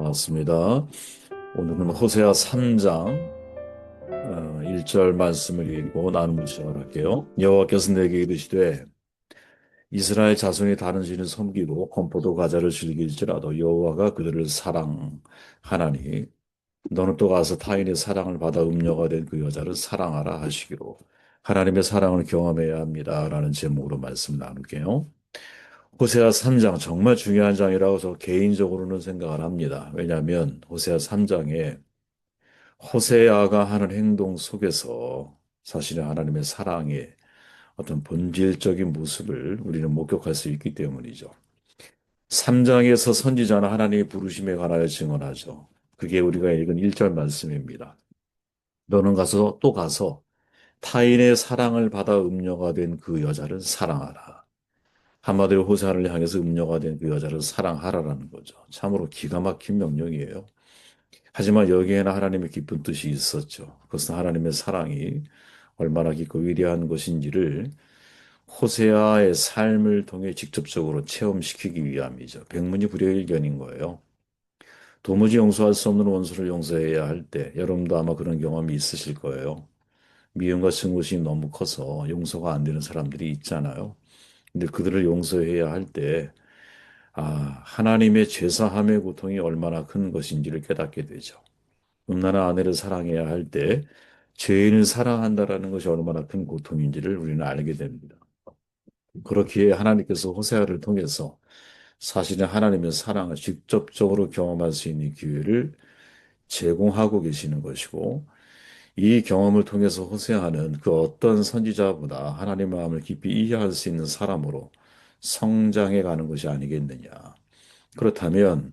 반갑습니다. 오늘은 호세아 3장 1절 말씀을 읽고 나눔을 시작할게요. 여호와께서 내게 이르시되 이스라엘 자손이 다른 신을 섬기고 건포도 과자를 즐길지라도 여호와가 그들을 사랑하나니 너는 또 가서 타인의 사랑을 받아 음녀가 된 그 여자를 사랑하라 하시기로 하나님의 사랑을 경험해야 합니다라는 제목으로 말씀 나눌게요. 호세아 3장 정말 중요한 장이라고 저 개인적으로는 생각을 합니다. 왜냐하면 호세아 3장에 호세아가 하는 행동 속에서 사실은 하나님의 사랑의 어떤 본질적인 모습을 우리는 목격할 수 있기 때문이죠. 3장에서 선지자는 하나님의 부르심에 관하여 증언하죠. 그게 우리가 읽은 1절 말씀입니다. 너는 가서 또 가서 타인의 사랑을 받아 음녀가 된 그 여자를 사랑하라. 한마디로 호세아를 향해서 음녀가 된 그 여자를 사랑하라라는 거죠. 참으로 기가 막힌 명령이에요. 하지만 여기에는 하나님의 깊은 뜻이 있었죠. 그것은 하나님의 사랑이 얼마나 깊고 위대한 것인지를 호세아의 삶을 통해 직접적으로 체험시키기 위함이죠. 백문이 불여일견인 거예요. 도무지 용서할 수 없는 원수를 용서해야 할 때, 여러분도 아마 그런 경험이 있으실 거예요. 미움과 증오심이 너무 커서 용서가 안 되는 사람들이 있잖아요. 근데 그들을 용서해야 할 때, 하나님의 죄사함의 고통이 얼마나 큰 것인지를 깨닫게 되죠. 음란한 아내를 사랑해야 할 때 죄인을 사랑한다라는 것이 얼마나 큰 고통인지를 우리는 알게 됩니다. 그렇기에 하나님께서 호세아를 통해서 사실은 하나님의 사랑을 직접적으로 경험할 수 있는 기회를 제공하고 계시는 것이고 이 경험을 통해서 호세아는 그 어떤 선지자보다 하나님의 마음을 깊이 이해할 수 있는 사람으로 성장해 가는 것이 아니겠느냐. 그렇다면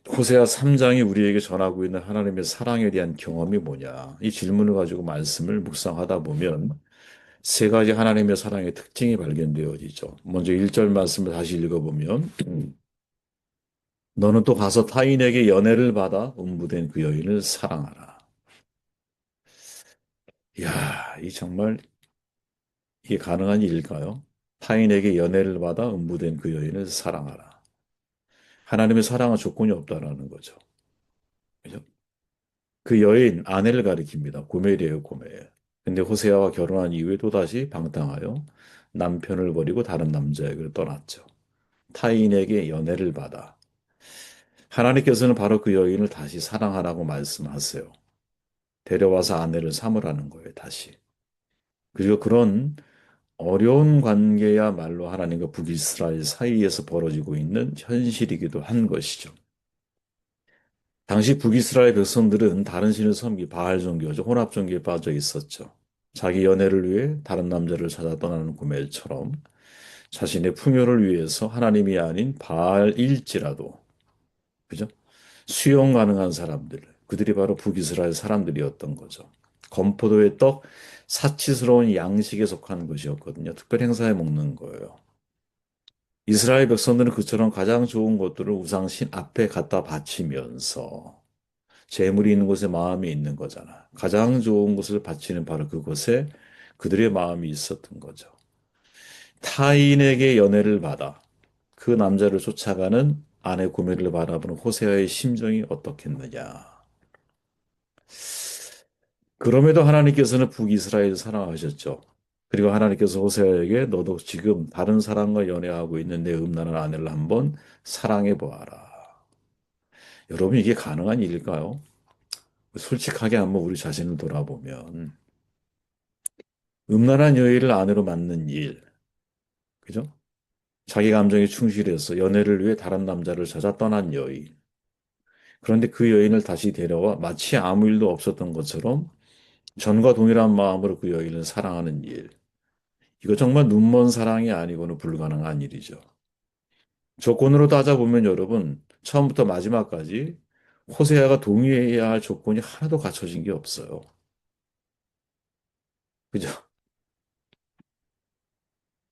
호세아 3장이 우리에게 전하고 있는 하나님의 사랑에 대한 경험이 뭐냐? 이 질문을 가지고 말씀을 묵상하다 보면 세 가지 하나님의 사랑의 특징이 발견되어지죠. 먼저 1절 말씀을 다시 읽어보면 너는 또 가서 타인에게 연애를 받아 음부된 그 여인을 사랑하라. 이야, 이 정말 이게 가능한 일일까요? 타인에게 연애를 받아 음부된 그 여인을 사랑하라. 하나님의 사랑은 조건이 없다라는 거죠. 그죠? 그 여인 아내를 가리킵니다. 고멜이에요, 고멜. 근데 호세아와 결혼한 이후에 또다시 방탕하여 남편을 버리고 다른 남자에게 떠났죠. 타인에게 연애를 받아. 하나님께서는 바로 그 여인을 다시 사랑하라고 말씀하세요. 데려와서 아내를 삼으라는 거예요, 다시. 그리고 그런 어려운 관계야말로 하나님과 북이스라엘 사이에서 벌어지고 있는 현실이기도 한 것이죠. 당시 북이스라엘 백성들은 다른 신을 섬기 바알 종교죠. 혼합 종교에 빠져 있었죠. 자기 연애를 위해 다른 남자를 찾아 떠나는 고멜처럼 자신의 풍요를 위해서 하나님이 아닌 바알일지라도 그죠? 수용 가능한 사람들, 그들이 바로 북이스라엘 사람들이었던 거죠. 건포도의 떡, 사치스러운 양식에 속한 것이었거든요. 특별 행사에 먹는 거예요. 이스라엘 백성들은 그처럼 가장 좋은 것들을 우상신 앞에 갖다 바치면서 재물이 있는 곳에 마음이 있는 거잖아. 가장 좋은 것을 바치는 바로 그곳에 그들의 마음이 있었던 거죠. 타인에게 연애를 받아 그 남자를 쫓아가는 아내 고멜을 바라보는 호세아의 심정이 어떻겠느냐. 그럼에도 하나님께서는 북이스라엘을 사랑하셨죠. 그리고 하나님께서 호세아에게 너도 지금 다른 사람과 연애하고 있는 내 음란한 아내를 한번 사랑해 보아라. 여러분 이게 가능한 일일까요? 솔직하게 한번 우리 자신을 돌아보면 음란한 여인을 아내로 맞는 일, 그죠? 자기 감정에 충실해서 연애를 위해 다른 남자를 찾아 떠난 여인. 그런데 그 여인을 다시 데려와 마치 아무 일도 없었던 것처럼 전과 동일한 마음으로 그 여인을 사랑하는 일. 이거 정말 눈먼 사랑이 아니고는 불가능한 일이죠. 조건으로 따져보면 여러분, 처음부터 마지막까지 호세아가 동의해야 할 조건이 하나도 갖춰진 게 없어요. 그죠?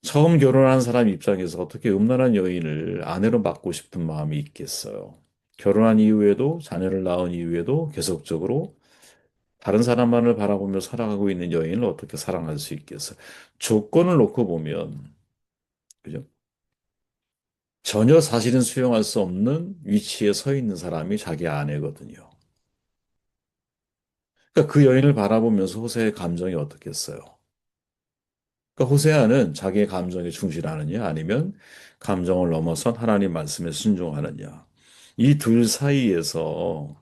처음 결혼한 사람 입장에서 어떻게 음란한 여인을 아내로 맡고 싶은 마음이 있겠어요. 결혼한 이후에도 자녀를 낳은 이후에도 계속적으로 다른 사람만을 바라보며 살아가고 있는 여인을 어떻게 사랑할 수 있겠어요? 조건을 놓고 보면, 그죠? 전혀 사실은 수용할 수 없는 위치에 서 있는 사람이 자기 아내거든요. 그러니까 그 여인을 바라보면서 호세의 감정이 어떻겠어요? 그러니까 호세아는 자기의 감정에 충실하느냐 아니면 감정을 넘어선 하나님 말씀에 순종하느냐. 이 둘 사이에서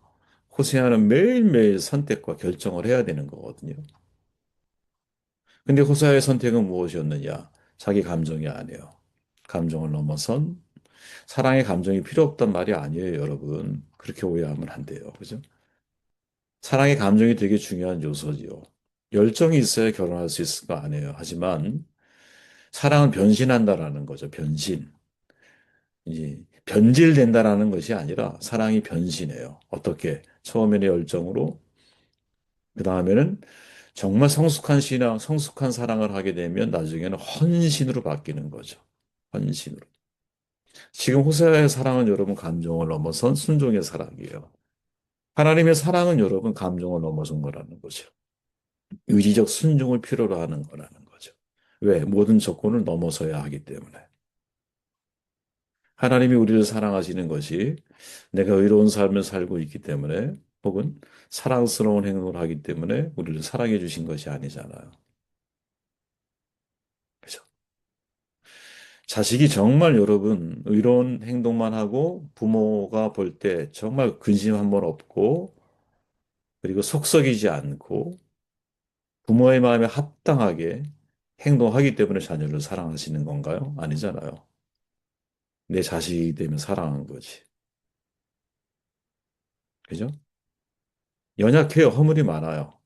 호세아는 매일매일 선택과 결정을 해야 되는 거거든요. 근데 호세아의 선택은 무엇이었느냐? 자기 감정이 아니에요. 감정을 넘어선 사랑의 감정이 필요 없단 말이 아니에요, 여러분. 그렇게 오해하면 안 돼요. 그죠? 사랑의 감정이 되게 중요한 요소지요. 열정이 있어야 결혼할 수 있을 거 아니에요. 하지만 사랑은 변신한다라는 거죠. 변신. 이제 변질된다라는 것이 아니라 사랑이 변신해요. 어떻게? 처음에는 열정으로, 그 다음에는 정말 성숙한 신앙, 성숙한 사랑을 하게 되면 나중에는 헌신으로 바뀌는 거죠. 헌신으로. 지금 호세아의 사랑은 여러분 감정을 넘어선 순종의 사랑이에요. 하나님의 사랑은 여러분 감정을 넘어선 거라는 거죠. 의지적 순종을 필요로 하는 거라는 거죠. 왜? 모든 조건을 넘어서야 하기 때문에. 하나님이 우리를 사랑하시는 것이 내가 의로운 삶을 살고 있기 때문에 혹은 사랑스러운 행동을 하기 때문에 우리를 사랑해 주신 것이 아니잖아요. 그죠? 자식이 정말 여러분 의로운 행동만 하고 부모가 볼 때 정말 근심 한 번 없고 그리고 속썩이지 않고 부모의 마음에 합당하게 행동하기 때문에 자녀를 사랑하시는 건가요? 아니잖아요. 내 자식이기 때문에 사랑한 거지. 그죠? 연약해요. 허물이 많아요.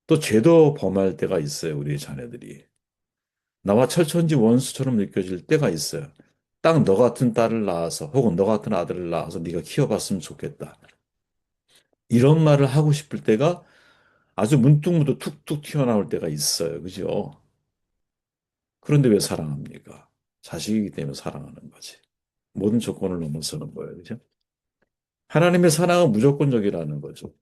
또 죄도 범할 때가 있어요. 우리 자녀들이. 나와 철천지 원수처럼 느껴질 때가 있어요. 딱 너 같은 딸을 낳아서 혹은 너 같은 아들을 낳아서 네가 키워봤으면 좋겠다. 이런 말을 하고 싶을 때가 아주 문득문득 툭툭 튀어나올 때가 있어요. 그죠? 그런데 왜 사랑합니까? 자식이기 때문에 사랑하는 거지. 모든 조건을 넘어서는 거예요. 그죠? 하나님의 사랑은 무조건적이라는 거죠.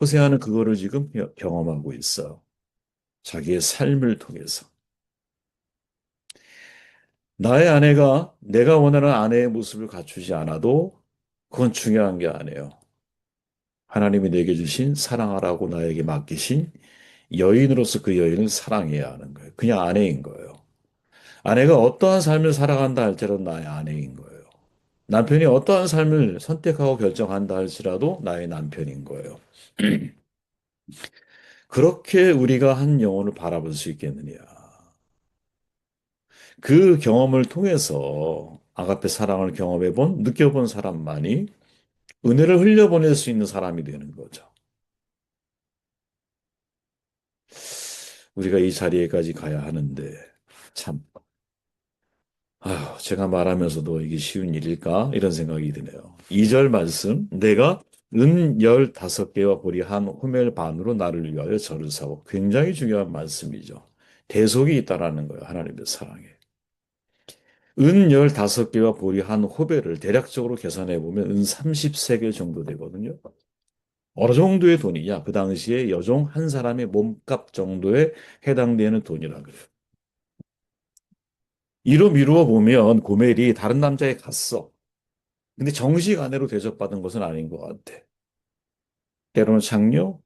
호세아는 그거를 지금 경험하고 있어요. 자기의 삶을 통해서. 나의 아내가 내가 원하는 아내의 모습을 갖추지 않아도 그건 중요한 게 아니에요. 하나님이 내게 주신 사랑하라고 나에게 맡기신 여인으로서 그 여인을 사랑해야 하는 거예요. 그냥 아내인 거예요. 아내가 어떠한 삶을 살아간다 할지라도 나의 아내인 거예요. 남편이 어떠한 삶을 선택하고 결정한다 할지라도 나의 남편인 거예요. 그렇게 우리가 한 영혼을 바라볼 수 있겠느냐. 그 경험을 통해서 아가페 사랑을 경험해 본, 느껴본 사람만이 은혜를 흘려보낼 수 있는 사람이 되는 거죠. 우리가 이 자리에까지 가야 하는데, 참, 제가 말하면서도 이게 쉬운 일일까? 이런 생각이 드네요. 2절 말씀, 내가 은 15개와 보리 한 호멜 반으로 나를 위하여 저를 사고. 굉장히 중요한 말씀이죠. 대속이 있다라는 거예요. 하나님의 사랑에. 은 15개와 보리 한 호벨을 대략적으로 계산해 보면 은 30세겔 정도 되거든요. 어느 정도의 돈이냐? 그 당시에 여종 한 사람의 몸값 정도에 해당되는 돈이라 그래요. 이로 미루어 보면 고멜이 다른 남자에 갔어. 근데 정식 아내로 대접받은 것은 아닌 것 같아. 때로는 창녀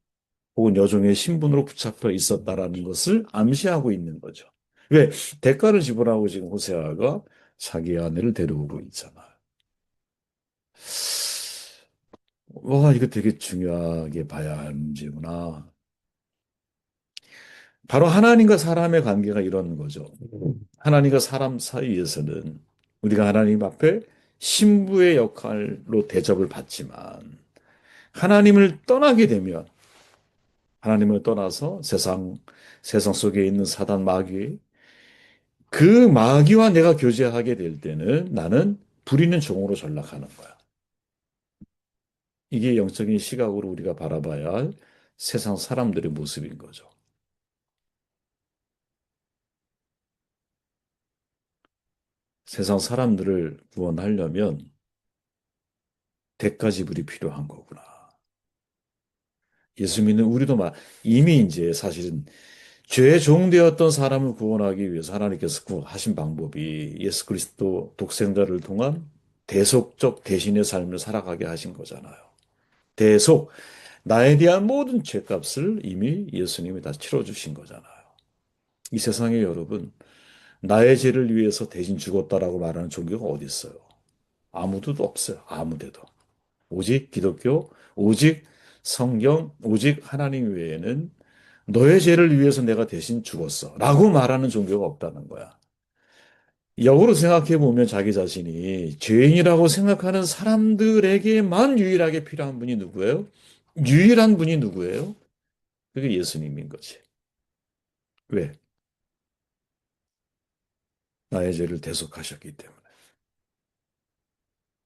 혹은 여종의 신분으로 붙잡혀 있었다라는 것을 암시하고 있는 거죠. 왜? 대가를 지불하고 지금 호세아가 자기 아내를 데려오고 있잖아. 와, 이거 되게 중요하게 봐야 할 문제구나. 바로 하나님과 사람의 관계가 이런 거죠. 하나님과 사람 사이에서는 우리가 하나님 앞에 신부의 역할로 대접을 받지만 하나님을 떠나게 되면 하나님을 떠나서 세상 속에 있는 사단 마귀 그 마귀와 내가 교제하게 될 때는 나는 부리는 종으로 전락하는 거야. 이게 영적인 시각으로 우리가 바라봐야 할 세상 사람들의 모습인 거죠. 세상 사람들을 구원하려면 대가 지불이 필요한 거구나. 예수 믿는 우리도 이미 이제 사실은 죄의 종되었던 사람을 구원하기 위해서 하나님께서 하신 방법이 예수 그리스도 독생자를 통한 대속적 대신의 삶을 살아가게 하신 거잖아요. 대속, 나에 대한 모든 죄값을 이미 예수님이 다 치러주신 거잖아요. 이 세상에 여러분, 나의 죄를 위해서 대신 죽었다라고 말하는 종교가 어디 있어요? 아무도 없어요. 아무데도. 오직 기독교, 오직 성경, 오직 하나님 외에는 너의 죄를 위해서 내가 대신 죽었어. 라고 말하는 종교가 없다는 거야. 역으로 생각해 보면 자기 자신이 죄인이라고 생각하는 사람들에게만 유일하게 필요한 분이 누구예요? 유일한 분이 누구예요? 그게 예수님인 거지. 왜? 나의 죄를 대속하셨기 때문에.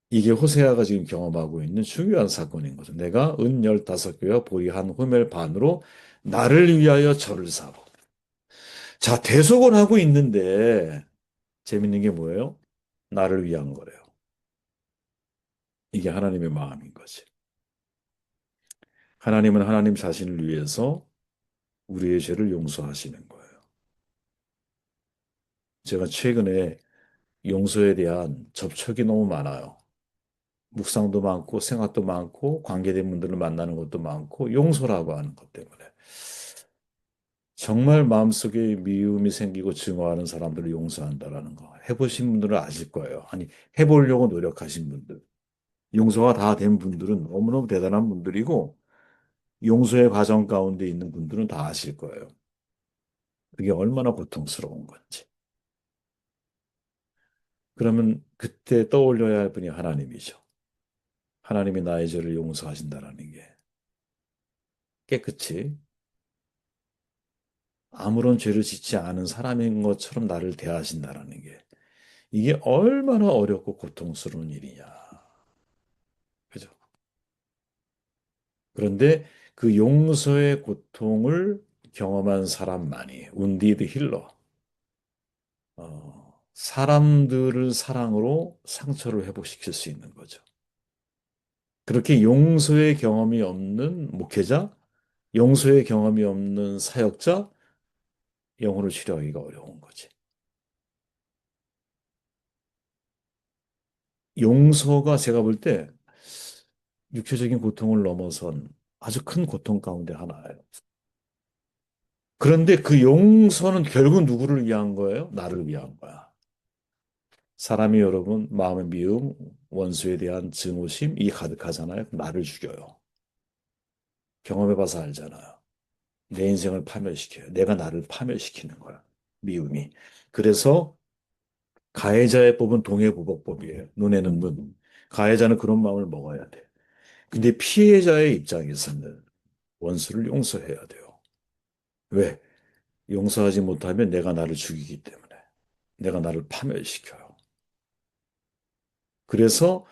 이게 호세아가 지금 경험하고 있는 중요한 사건인 거죠. 내가 은 15개와 보리 한 호멜 반으로 나를 위하여 저를 사고. 자, 대속을 하고 있는데 재밌는 게 뭐예요? 나를 위한 거래요. 이게 하나님의 마음인 거지. 하나님은 하나님 자신을 위해서 우리의 죄를 용서하시는 거예요. 제가 최근에 용서에 대한 접촉이 너무 많아요. 묵상도 많고 생각도 많고 관계된 분들을 만나는 것도 많고 용서라고 하는 것 때문에 정말 마음속에 미움이 생기고 증오하는 사람들을 용서한다라는 거 해보신 분들은 아실 거예요. 아니 해보려고 노력하신 분들 용서가 다 된 분들은 너무너무 대단한 분들이고 용서의 과정 가운데 있는 분들은 다 아실 거예요. 그게 얼마나 고통스러운 건지. 그러면 그때 떠올려야 할 분이 하나님이죠. 하나님이 나의 죄를 용서하신다라는 게 깨끗이 아무런 죄를 짓지 않은 사람인 것처럼 나를 대하신다라는 게 이게 얼마나 어렵고 고통스러운 일이냐. 그죠? 그런데 그 용서의 고통을 경험한 사람만이 운디드 힐러, 사람들을 사랑으로 상처를 회복시킬 수 있는 거죠. 그렇게 용서의 경험이 없는 목회자, 용서의 경험이 없는 사역자, 영혼을 치료하기가 어려운 거지. 용서가 제가 볼 때 육체적인 고통을 넘어선 아주 큰 고통 가운데 하나예요. 그런데 그 용서는 결국 누구를 위한 거예요? 나를 위한 거야. 사람이 여러분 마음의 미움, 원수에 대한 증오심 이 가득하잖아요. 나를 죽여요. 경험해봐서 알잖아요. 내 인생을 파멸시켜요. 내가 나를 파멸시키는 거야. 미움이. 그래서 가해자의 법은 동해부복법이에요. 눈에는 눈. 가해자는 그런 마음을 먹어야 돼. 근데 피해자의 입장에서는 원수를 용서해야 돼요. 왜? 용서하지 못하면 내가 나를 죽이기 때문에. 내가 나를 파멸시켜요. 그래서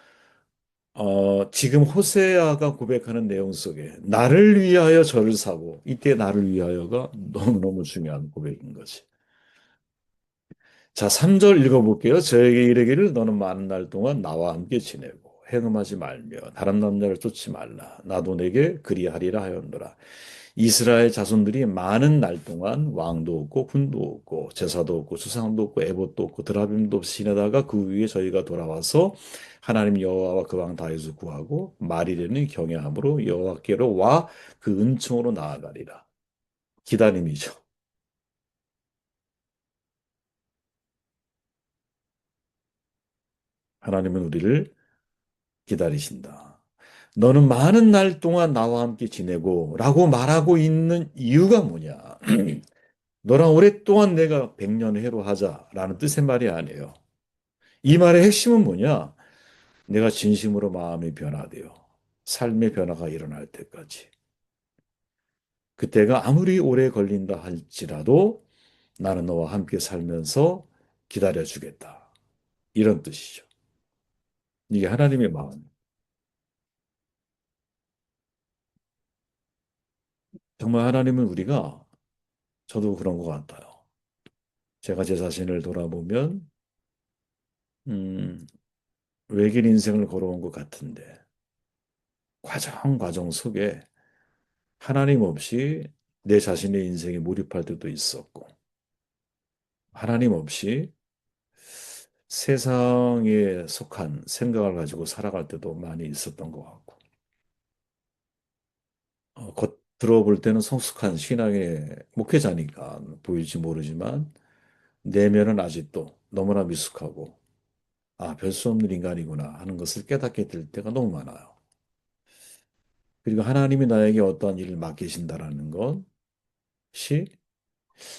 지금 호세아가 고백하는 내용 속에 나를 위하여 저를 사고 이때 나를 위하여가 너무너무 중요한 고백인 거지. 자, 3절 읽어볼게요. 저에게 이르기를 너는 많은 날 동안 나와 함께 지내고 행음하지 말며 다른 남자를 쫓지 말라. 나도 내게 그리하리라 하였노라. 이스라엘 자손들이 많은 날 동안 왕도 없고 군도 없고 제사도 없고 수상도 없고 에봇도 없고 드라빔도 없이 지내다가 그 위에 저희가 돌아와서 하나님 여호와와 그 왕 다윗을 구하고 말이되는 경외함으로 여호와께로 와 그 은총으로 나아가리라. 기다림이죠. 하나님은 우리를 기다리신다. 너는 많은 날 동안 나와 함께 지내고 라고 말하고 있는 이유가 뭐냐? 너랑 오랫동안 내가 백년해로 하자라는 뜻의 말이 아니에요. 이 말의 핵심은 뭐냐? 내가 진심으로 마음이 변화되어 삶의 변화가 일어날 때까지. 그때가 아무리 오래 걸린다 할지라도 나는 너와 함께 살면서 기다려주겠다. 이런 뜻이죠. 이게 하나님의 마음. 정말 하나님은 우리가 저도 그런 것 같아요. 제가 제 자신을 돌아보면 음, 외길 인생을 걸어온 것 같은데 과정 속에 하나님 없이 내 자신의 인생에 몰입할 때도 있었고, 하나님 없이 세상에 속한 생각을 가지고 살아갈 때도 많이 있었던 것 같고, 겉들어 볼 때는 성숙한 신앙의 목회자니까 보일지 모르지만, 내면은 아직도 너무나 미숙하고, 아, 별 수 없는 인간이구나 하는 것을 깨닫게 될 때가 너무 많아요. 그리고 하나님이 나에게 어떠한 일을 맡기신다라는 것이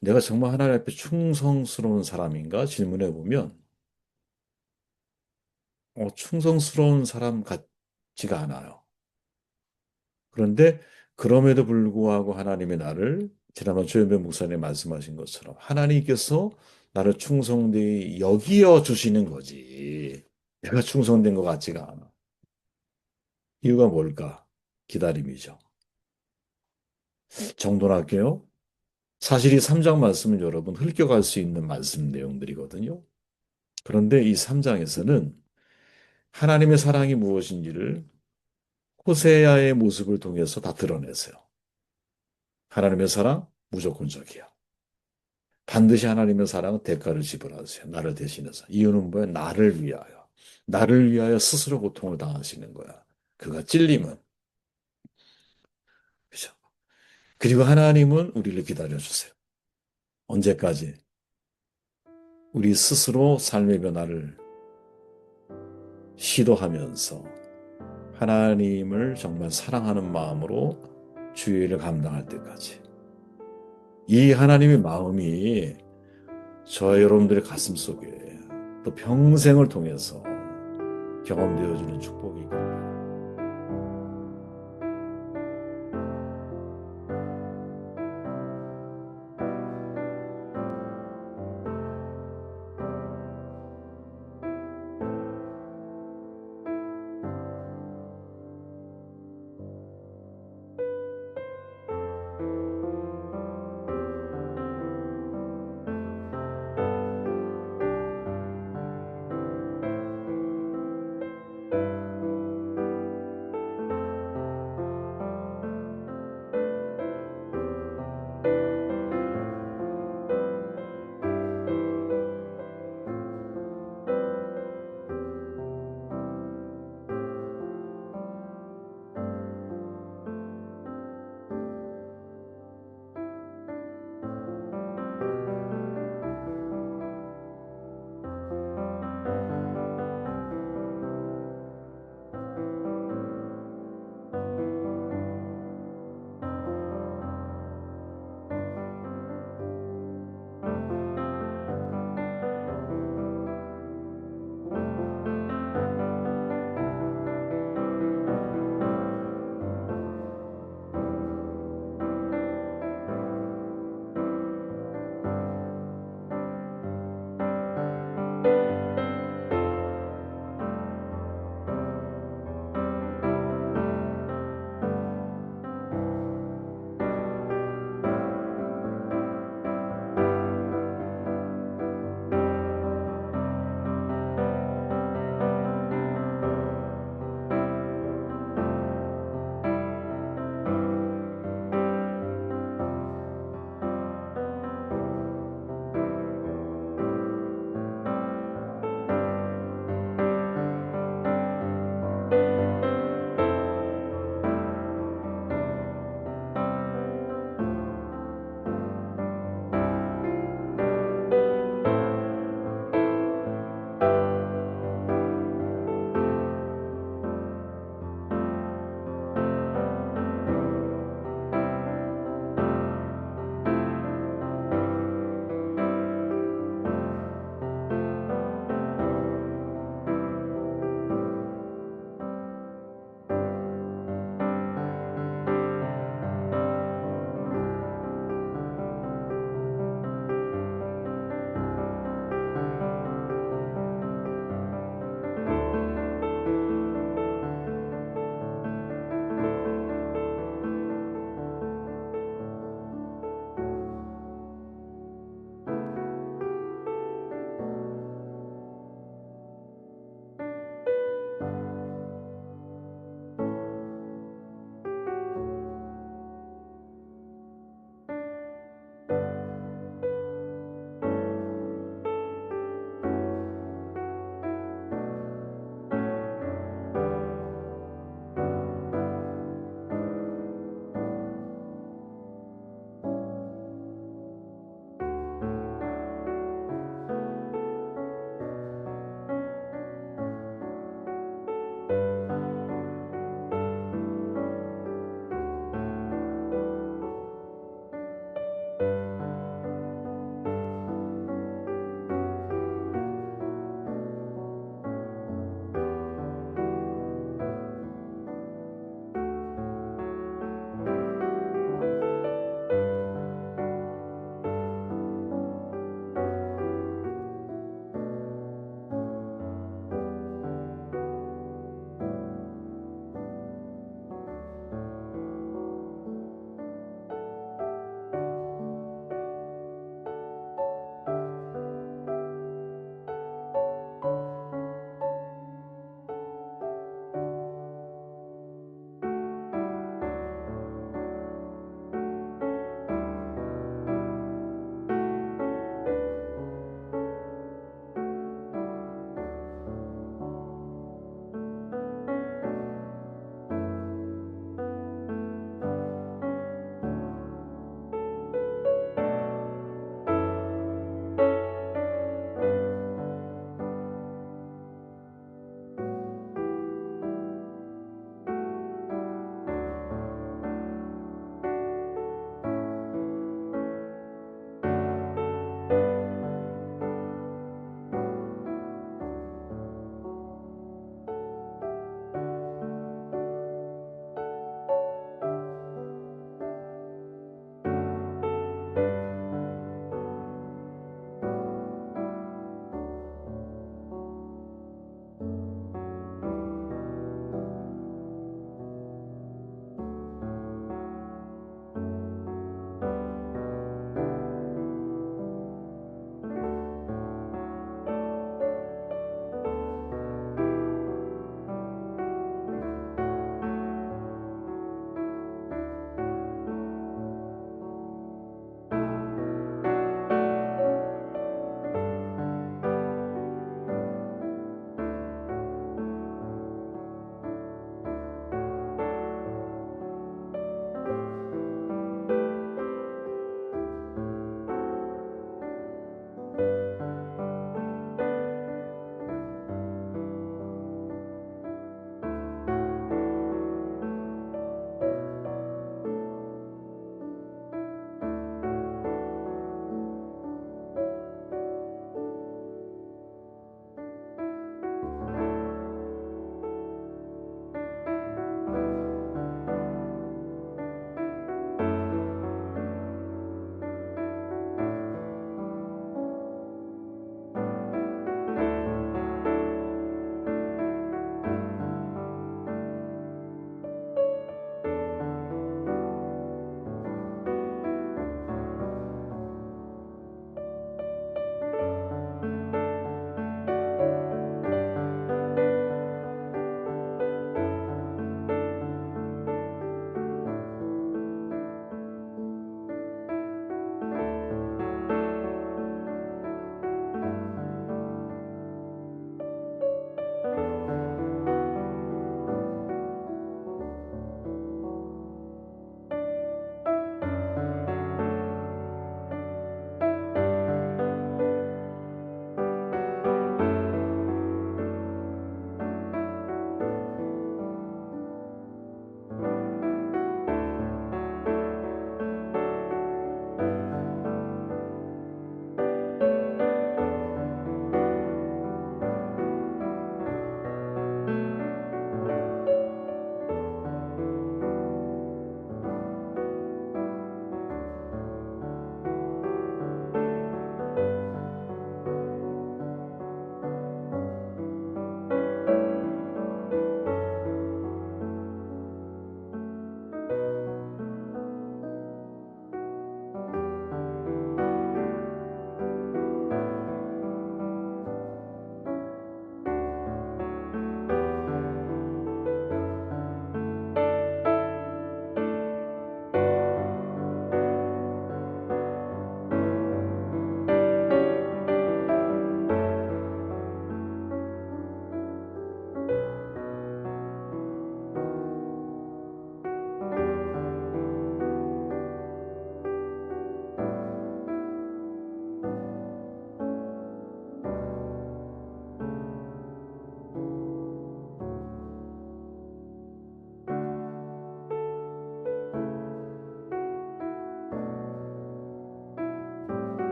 내가 정말 하나님 앞에 충성스러운 사람인가 질문해 보면 충성스러운 사람 같지가 않아요. 그런데 그럼에도 불구하고 하나님의 나를 지난번 조현배 목사님 말씀하신 것처럼 하나님께서 나를 충성되이 여기어 주시는 거지. 내가 충성된 것 같지가 않아. 이유가 뭘까? 기다림이죠. 정돈할게요. 사실 이 3장 말씀은 여러분 흘겨갈 수 있는 말씀 내용들이거든요. 그런데 이 3장에서는 하나님의 사랑이 무엇인지를 호세아의 모습을 통해서 다 드러내세요. 하나님의 사랑 무조건적이야. 반드시 하나님의 사랑은 대가를 지불하세요. 나를 대신해서. 이유는 뭐야? 나를 위하여. 나를 위하여 스스로 고통을 당하시는 거야. 그가 찔림은. 그죠? 그리고 하나님은 우리를 기다려주세요. 언제까지? 우리 스스로 삶의 변화를 시도하면서 하나님을 정말 사랑하는 마음으로 주의 일을 감당할 때까지. 이 하나님의 마음이 저와 여러분들의 가슴 속에 또 평생을 통해서 경험되어지는 축복이고